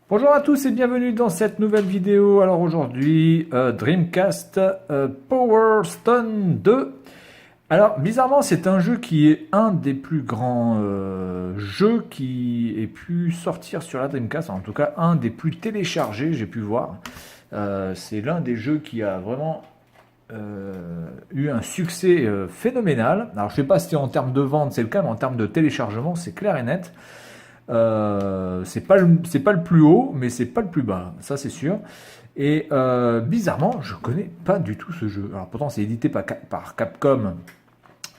Bonjour à tous et bienvenue dans cette nouvelle vidéo. Alors aujourd'hui, Dreamcast Power Stone 2. Alors bizarrement, c'est un jeu qui est un des plus grands jeux qui ait pu sortir sur la Dreamcast. En tout cas, un des plus téléchargés, j'ai pu voir. C'est l'un des jeux qui a vraiment eu un succès phénoménal. Alors je sais pas si en termes de vente c'est le cas, mais en termes de téléchargement, c'est clair et net. C'est pas le plus haut, mais c'est pas le plus bas, ça c'est sûr. Et bizarrement, je connais pas du tout ce jeu. Alors pourtant, c'est édité par Capcom.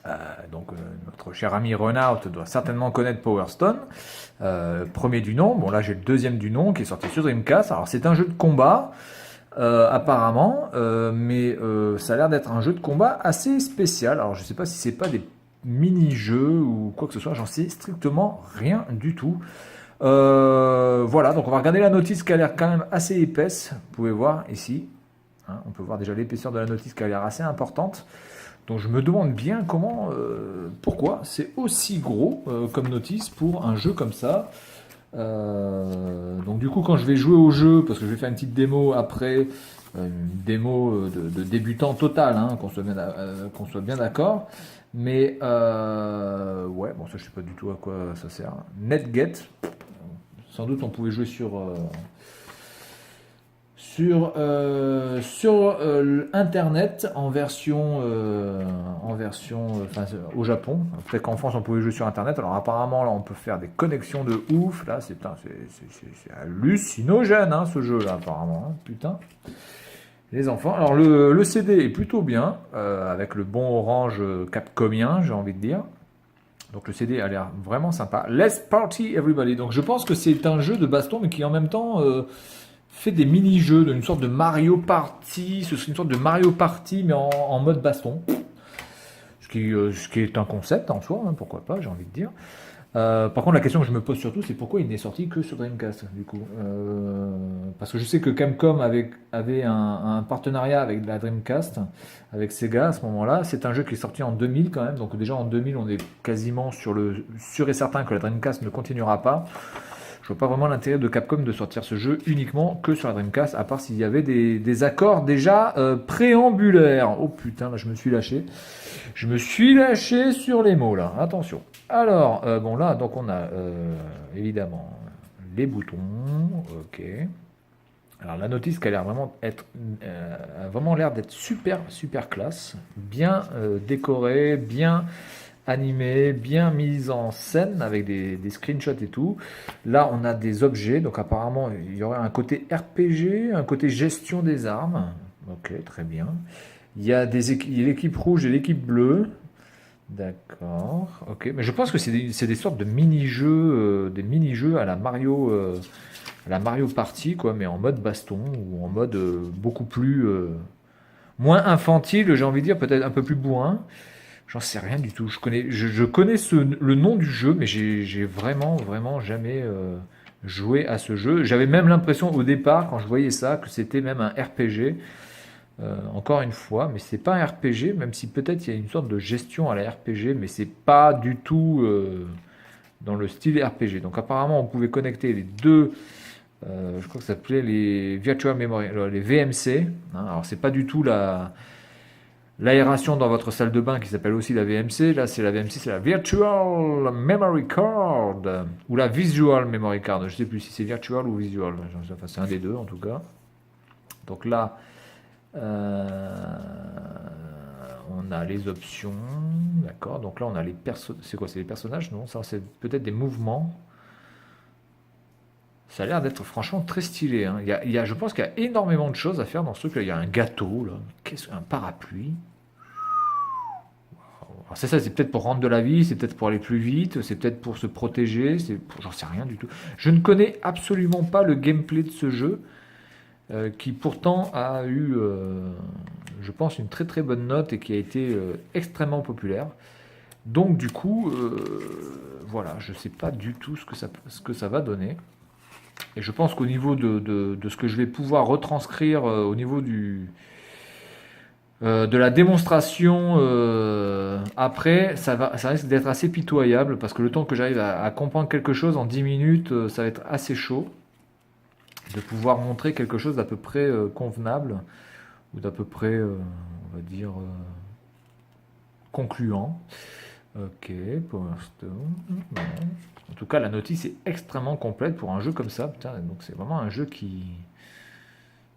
Euh, donc notre cher ami Renault doit certainement connaître Power Stone. Premier du nom. Bon là, j'ai le deuxième du nom qui est sorti sur Dreamcast. Alors c'est un jeu de combat. Apparemment, mais ça a l'air d'être un jeu de combat assez spécial. Alors je sais pas si c'est pas des mini-jeux ou quoi que ce soit, j'en sais strictement rien du tout. Voilà, donc on va regarder la notice qui a l'air quand même assez épaisse. Vous pouvez voir ici, hein, on peut voir déjà l'épaisseur de la notice qui a l'air assez importante. Donc je me demande bien pourquoi c'est aussi gros comme notice pour un jeu comme ça. Donc du coup, quand je vais jouer au jeu, parce que je vais faire une petite démo après, une démo de débutant total, hein, qu'on soit bien d'accord. Mais ouais, bon ça je sais pas du tout à quoi ça sert. NetGet, sans doute on pouvait jouer sur Internet enfin, au Japon. Peut-être qu'en France on pouvait jouer sur Internet. Alors apparemment là on peut faire des connexions de ouf. Là c'est hallucinogène hein, ce jeu là apparemment. Hein, putain. Les enfants. Alors le CD est plutôt bien avec le bon orange capcomien j'ai envie de dire. Donc le CD a l'air vraiment sympa. Let's Party Everybody. Donc je pense que c'est un jeu de baston mais qui en même temps fait des mini-jeux, une sorte de Mario Party, ce serait une sorte de Mario Party mais en mode baston, ce qui est un concept en soi, hein, pourquoi pas, j'ai envie de dire. Par contre, la question que je me pose surtout, c'est pourquoi il n'est sorti que sur Dreamcast, du coup. Parce que je sais que Capcom avait un partenariat avec la Dreamcast, avec Sega à ce moment-là. C'est un jeu qui est sorti en 2000 quand même, donc déjà en 2000, on est quasiment sûr et certain que la Dreamcast ne continuera pas. Je vois pas vraiment l'intérêt de Capcom de sortir ce jeu uniquement que sur la Dreamcast, à part s'il y avait des accords déjà préambulaires. Oh putain, là je me suis lâché. Je me suis lâché sur les mots là, attention. Alors, bon là, donc on a évidemment les boutons, ok. Alors la notice qui a l'air a vraiment l'air d'être super super classe, bien décorée, bien animée, bien mise en scène avec des screenshots et tout. Là, on a des objets, donc apparemment, il y aurait un côté RPG, un côté gestion des armes. Ok, très bien. Il y a l'équipe rouge et l'équipe bleue. D'accord, ok. Mais je pense que c'est des sortes de mini-jeux, des mini-jeux à la Mario Party, quoi, mais en mode baston ou en mode beaucoup plus, moins infantile, j'ai envie de dire, peut-être un peu plus bourrin. J'en sais rien du tout. Je connais le nom du jeu, mais j'ai vraiment jamais joué à ce jeu. J'avais même l'impression au départ, quand je voyais ça, que c'était même un RPG. Encore une fois, mais c'est pas un RPG, même si peut-être il y a une sorte de gestion à la RPG, mais c'est pas du tout dans le style RPG. Donc apparemment, on pouvait connecter les deux. Je crois que ça s'appelait les Virtual Memory, les VMC. Hein. Alors c'est pas du tout l'aération dans votre salle de bain qui s'appelle aussi la VMC. Là, c'est la VMC, c'est la Virtual Memory Card ou la Visual Memory Card. Je sais plus si c'est Virtual ou Visual. Enfin, c'est un des deux en tout cas. Donc là, on a les options, d'accord. Donc là, on a les personnages. C'est quoi? C'est les personnages? Non, ça, c'est peut-être des mouvements. Ça a l'air d'être franchement très stylé. Hein. Je pense qu'il y a énormément de choses à faire dans ce truc-là. Il y a un gâteau, là. Qu'est-ce qu'un parapluie? Alors c'est ça, c'est peut-être pour rendre de la vie, c'est peut-être pour aller plus vite, c'est peut-être pour se protéger, j'en sais rien du tout. Je ne connais absolument pas le gameplay de ce jeu, qui pourtant a eu, je pense, une très très bonne note et qui a été extrêmement populaire. Donc du coup, voilà, je ne sais pas du tout ce que ça va donner. Et je pense qu'au niveau de ce que je vais pouvoir retranscrire au niveau de la démonstration après, ça risque d'être assez pitoyable parce que le temps que j'arrive à comprendre quelque chose en 10 minutes, ça va être assez chaud. de pouvoir montrer quelque chose d'à peu près convenable, ou d'à peu près, on va dire, concluant. Ok, Power Stone, non. En tout cas, la notice est extrêmement complète pour un jeu comme ça. Putain, donc c'est vraiment un jeu qui...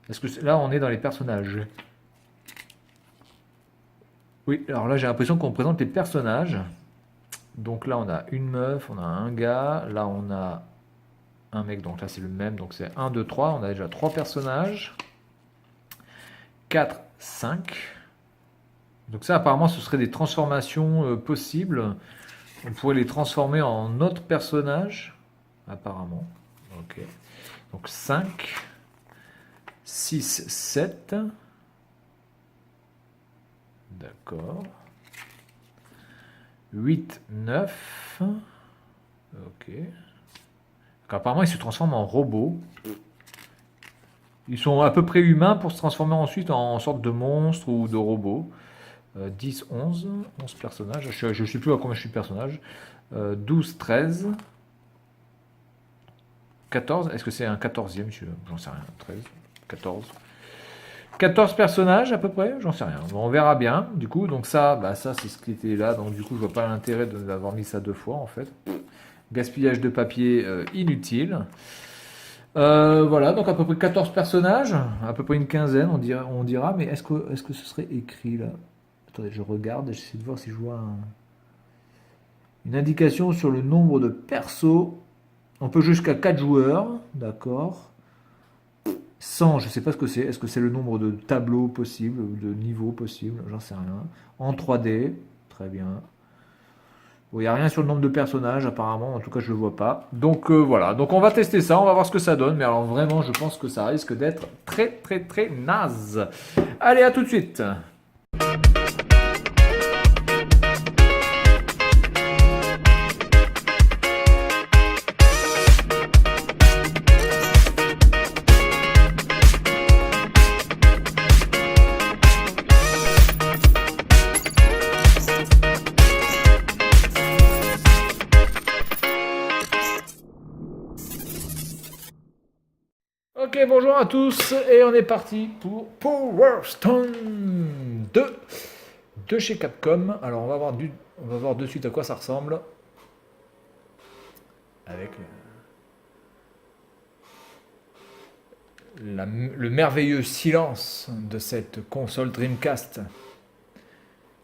Est-ce que là, on est dans les personnages? Oui, alors là, j'ai l'impression qu'on présente les personnages. Donc là, on a une meuf, on a un gars. Là, on a un mec, donc là, c'est le même. Donc c'est 1, 2, 3. On a déjà 3 personnages. 4, 5. Donc ça, apparemment, ce serait des transformations possibles. On pourrait les transformer en autres personnages, apparemment. Ok. Donc 5, 6, 7. D'accord. 8, 9. Ok. Donc, apparemment, ils se transforment en robots. Ils sont à peu près humains pour se transformer ensuite en sorte de monstres ou de robots. 10, 11 personnages. Je ne sais plus à combien je suis de personnages. 12, 13. 14. Est-ce que c'est un 14e? J'en sais rien. 13, 14. 14 personnages à peu près, j'en sais rien. Bon, on verra bien. Du coup, donc ça, bah ça c'est ce qui était là. Donc du coup, je vois pas l'intérêt d'avoir mis ça 2 fois en fait. Gaspillage de papier inutile. Voilà, donc à peu près 14 personnages, à peu près une quinzaine, on dira. Mais est-ce que ce serait écrit là? Attendez, je regarde, j'essaie de voir si je vois une indication sur le nombre de persos. On peut jouer jusqu'à 4 joueurs, d'accord. 100, je ne sais pas ce que c'est. Est-ce que c'est le nombre de tableaux possibles ou de niveaux possibles? J'en sais rien. En 3D, très bien. Bon, il n'y a rien sur le nombre de personnages apparemment, en tout cas je ne le vois pas. Donc voilà, donc on va tester ça, on va voir ce que ça donne. Mais alors vraiment, je pense que ça risque d'être très très très naze. Allez, à tout de suite. Ok, bonjour à tous, et on est parti pour Power Stone 2 de chez Capcom. Alors on va voir de suite à quoi ça ressemble. Avec le merveilleux silence de cette console Dreamcast,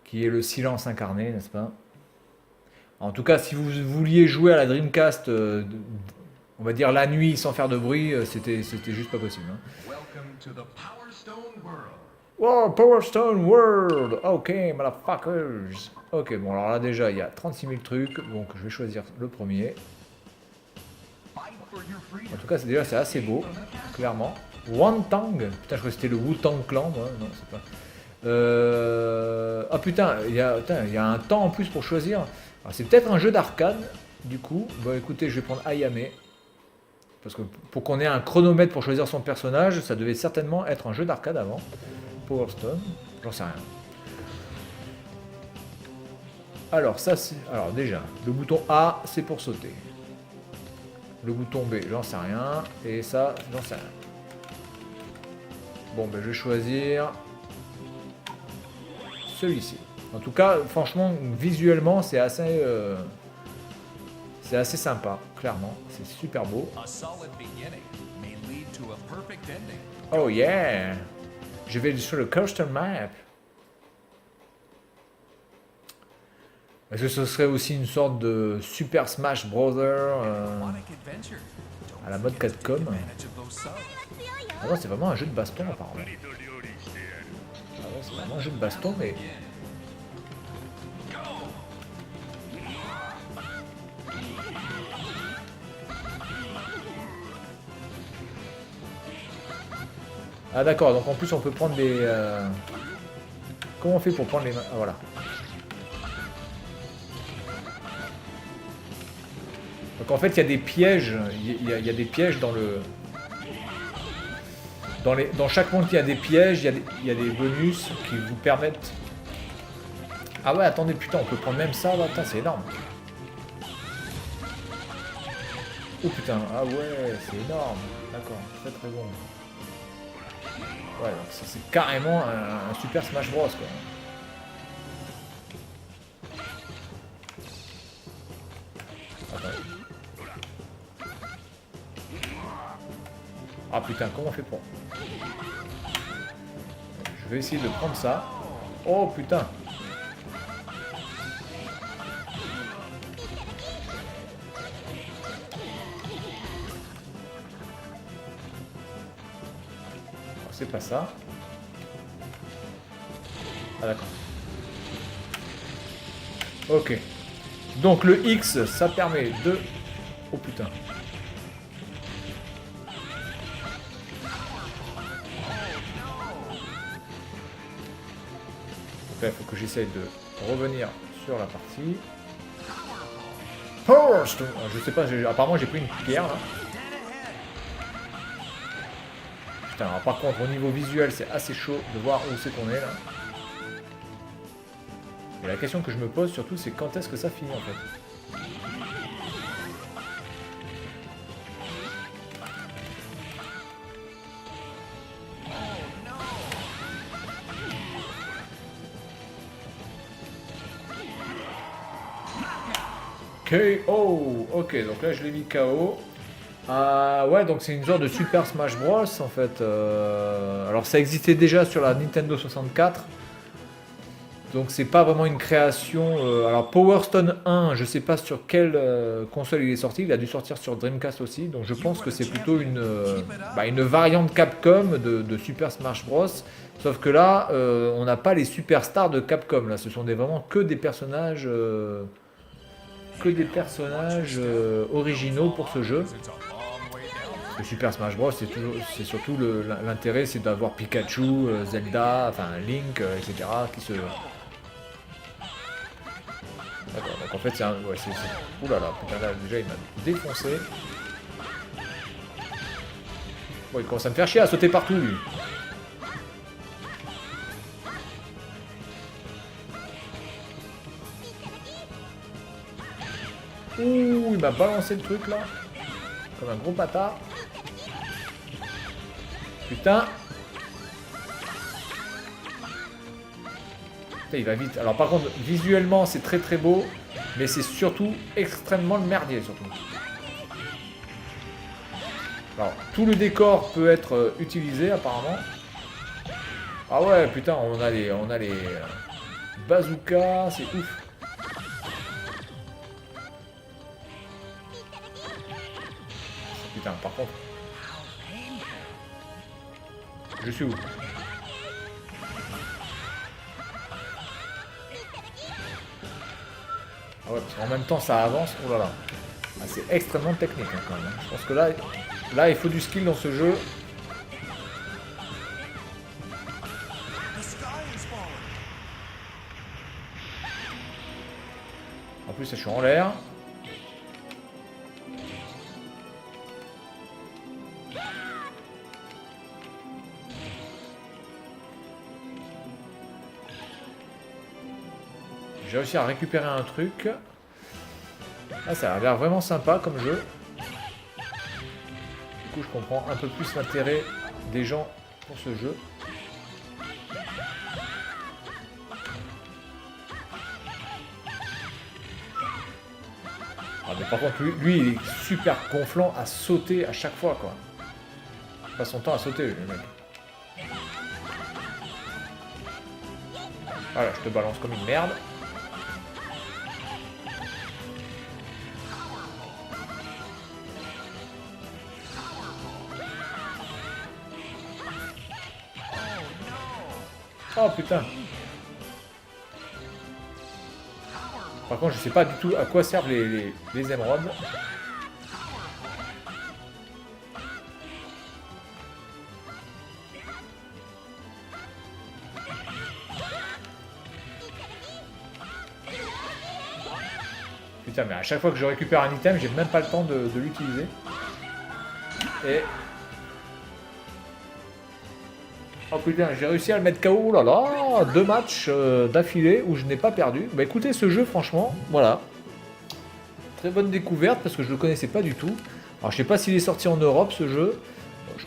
qui est le silence incarné, n'est-ce pas? En tout cas, si vous vouliez jouer à la Dreamcast, on va dire la nuit sans faire de bruit, c'était juste pas possible. Hein. Wow, Power Stone World! Ok, motherfuckers! Ok, bon, alors là déjà, il y a 36 000 trucs, donc je vais choisir le premier. En tout cas, c'est assez beau, clairement. Wantang! Putain, je crois que c'était le Wu-Tang Clan, moi. Non, c'est pas. Ah putain, il y a un temps en plus pour choisir. C'est peut-être un jeu d'arcade, du coup. Bon, écoutez, je vais prendre Ayame. Parce que pour qu'on ait un chronomètre pour choisir son personnage, ça devait certainement être un jeu d'arcade avant. Power Stone, j'en sais rien. Alors, ça c'est. Alors, déjà, le bouton A, c'est pour sauter. Le bouton B, j'en sais rien. Et ça, j'en sais rien. Bon, ben je vais choisir celui-ci. En tout cas, franchement, visuellement, c'est assez sympa, clairement. C'est super beau. Oh yeah! Je vais sur le custom map. Est-ce que ce serait aussi une sorte de Super Smash Bros. À la mode Capcom? Ah ouais, c'est vraiment un jeu de baston apparemment. Ah ouais, c'est vraiment un jeu de baston, mais... Ah d'accord, donc en plus on peut prendre les... Comment on fait pour prendre les mains? Ah voilà. Donc en fait il y a des pièges, il y a des pièges dans le... Dans chaque monde il y a des pièges, il y a des bonus qui vous permettent... Ah ouais, attendez, putain, on peut prendre même ça là, putain, c'est énorme. Oh putain, ah ouais, c'est énorme. D'accord, très très bon. Ouais, donc c'est carrément un Super Smash Bros quoi. Attends. Ah putain, comment on fait pour... Je vais essayer de prendre ça. Oh putain. C'est pas ça. Ah d'accord. Ok. Donc le X, ça permet de... Oh putain. Donc là, il faut que j'essaye de revenir sur la partie. Power Stone. Je sais pas, apparemment j'ai pris une pierre là. Putain, alors, par contre au niveau visuel c'est assez chaud de voir où c'est qu'on est là. Et la question que je me pose surtout c'est quand est-ce que ça finit en fait. KO. Ok, donc là je l'ai mis KO. Ouais, donc c'est une sorte de Super Smash Bros en fait. Alors ça existait déjà sur la Nintendo 64. Donc c'est pas vraiment une création. Alors Power Stone 1, je sais pas sur quelle console il est sorti. Il a dû sortir sur Dreamcast aussi. Donc je pense que c'est plutôt une variante Capcom de Super Smash Bros. Sauf que là, on n'a pas les superstars de Capcom. Là, ce sont vraiment que des personnages. Originaux pour ce jeu. Le Super Smash Bros, c'est surtout l'intérêt, c'est d'avoir Pikachu, Zelda, enfin Link, etc. qui se... D'accord, donc en fait c'est un... Ouais, ouh là là, putain là, déjà il m'a défoncé. Bon, il commence à me faire chier à sauter partout lui. Ouh, il m'a balancé le truc là. Comme un gros patard. Putain. Putain, il va vite. Alors par contre, visuellement, c'est très très beau. Mais c'est surtout extrêmement le merdier surtout. Alors, tout le décor peut être utilisé apparemment. Ah ouais, putain, on a les bazookas, c'est ouf. Putain, par contre... Je suis où? Ah ouais, parce qu'en même temps ça avance, oh là là. Ah, c'est extrêmement technique hein, quand même. Je pense que là il faut du skill dans ce jeu. En plus je suis en l'air. J'ai réussi à récupérer un truc. Ah, ça a l'air vraiment sympa comme jeu. Du coup, je comprends un peu plus l'intérêt des gens pour ce jeu. Ah, mais par contre, lui, il est super gonflant à sauter à chaque fois, quoi. Il passe son temps à sauter, le mec. Voilà, je te balance comme une merde. Oh putain. Par contre, je sais pas du tout à quoi servent les émeraudes. Putain, mais à chaque fois que je récupère un item, j'ai même pas le temps de l'utiliser. Et... Oh putain, j'ai réussi à le mettre KO, oh là là, 2 matchs d'affilée où je n'ai pas perdu. Bah écoutez, ce jeu, franchement, voilà. Très bonne découverte parce que je le connaissais pas du tout. Alors je sais pas s'il est sorti en Europe ce jeu. Je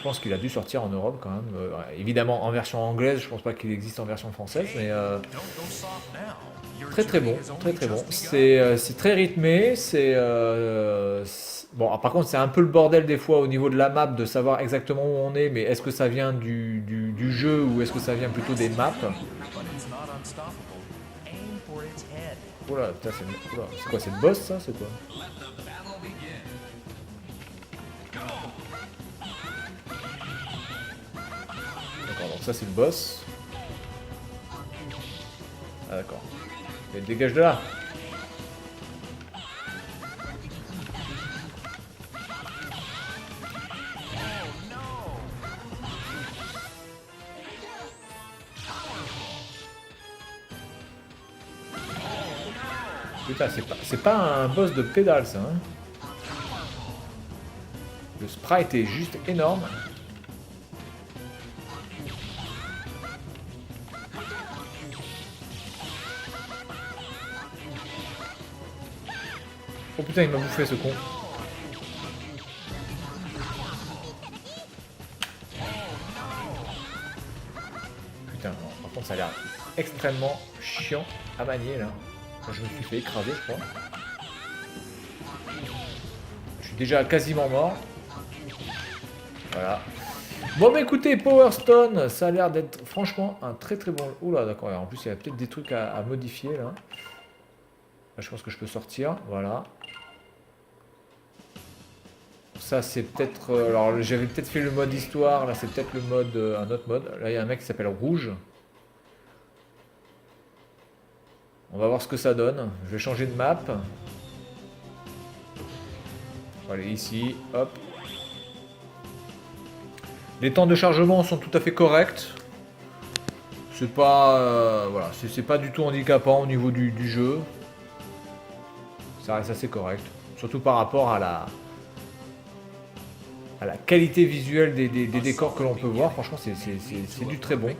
pense qu'il a dû sortir en Europe quand même. Évidemment en version anglaise, je pense pas qu'il existe en version française, mais très très bon, très très bon. C'est très rythmé, bon. Par contre, c'est un peu le bordel des fois au niveau de la map de savoir exactement où on est, mais est-ce que ça vient du jeu ou est-ce que ça vient plutôt des maps? Oula, putain, c'est quoi, c'est le boss ça? C'est quoi? D'accord, donc ça c'est le boss. Ah d'accord. Mais dégage de là. Putain, c'est pas un boss de pédale ça. Hein. Le sprite est juste énorme. Oh putain, il m'a bouffé ce con. Putain, non, par contre ça a l'air extrêmement chiant à manier là. Je me suis fait écraser je crois. Je suis déjà quasiment mort. Voilà. Bon bah écoutez, Power Stone, ça a l'air d'être franchement un très très bon... Oula d'accord, en plus il y a peut-être des trucs à modifier là. Là je pense que je peux sortir, voilà. Ça c'est peut-être... alors j'avais peut-être fait le mode histoire, là c'est peut-être le mode... un autre mode. Là il y a un mec qui s'appelle Rouge. On va voir ce que ça donne. Je vais changer de map. On va aller ici, hop. Les temps de chargement sont tout à fait corrects. C'est pas... voilà, c'est pas du tout handicapant au niveau du jeu. Ça reste assez correct. Surtout par rapport à la qualité visuelle des décors que l'on peut voir. Franchement, c'est du très bon.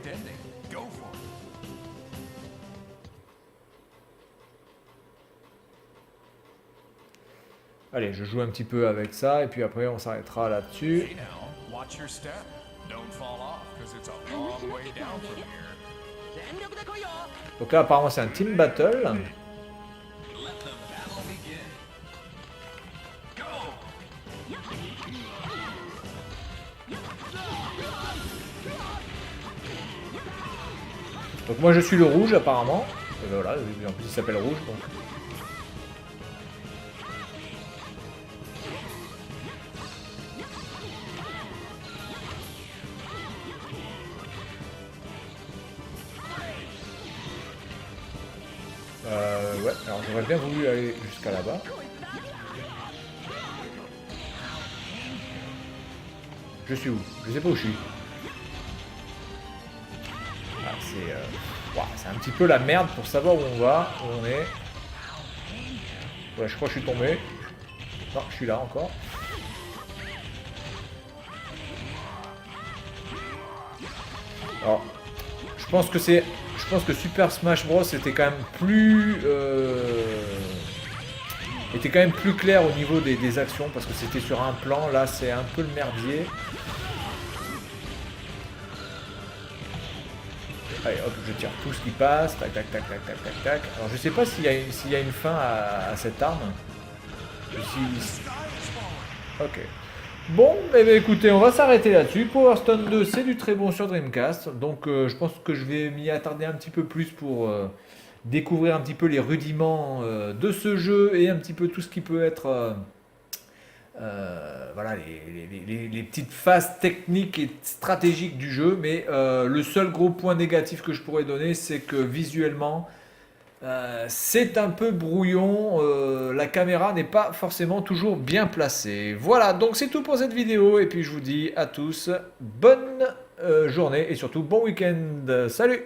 Allez, je joue un petit peu avec ça et puis après on s'arrêtera là-dessus. Donc là apparemment c'est un team battle. Donc moi je suis le rouge apparemment. Et ben voilà, en plus il s'appelle rouge donc. Ouais, alors j'aurais bien voulu aller jusqu'à là-bas. Je suis où? Je sais pas où je suis. Ah, c'est un petit peu la merde pour savoir où on va, où on est. Ouais, je crois que je suis tombé. Non, je suis là encore. Alors, je pense que Super Smash Bros était quand même plus clair au niveau des actions parce que c'était sur un plan. Là, c'est un peu le merdier. Allez, hop, je tire tout ce qui passe. Tac, tac, tac, tac, tac, tac, tac. Alors, je sais pas s'il y a une fin à cette arme. Ok. Bon, eh bien, écoutez, on va s'arrêter là-dessus. Power Stone 2, c'est du très bon sur Dreamcast. Donc, je pense que je vais m'y attarder un petit peu plus pour découvrir un petit peu les rudiments de ce jeu et un petit peu tout ce qui peut être... voilà, les petites phases techniques et stratégiques du jeu. Mais le seul gros point négatif que je pourrais donner, c'est que visuellement... c'est un peu brouillon, la caméra n'est pas forcément toujours bien placée. Voilà, donc c'est tout pour cette vidéo et puis je vous dis à tous bonne journée et surtout bon week-end. Salut!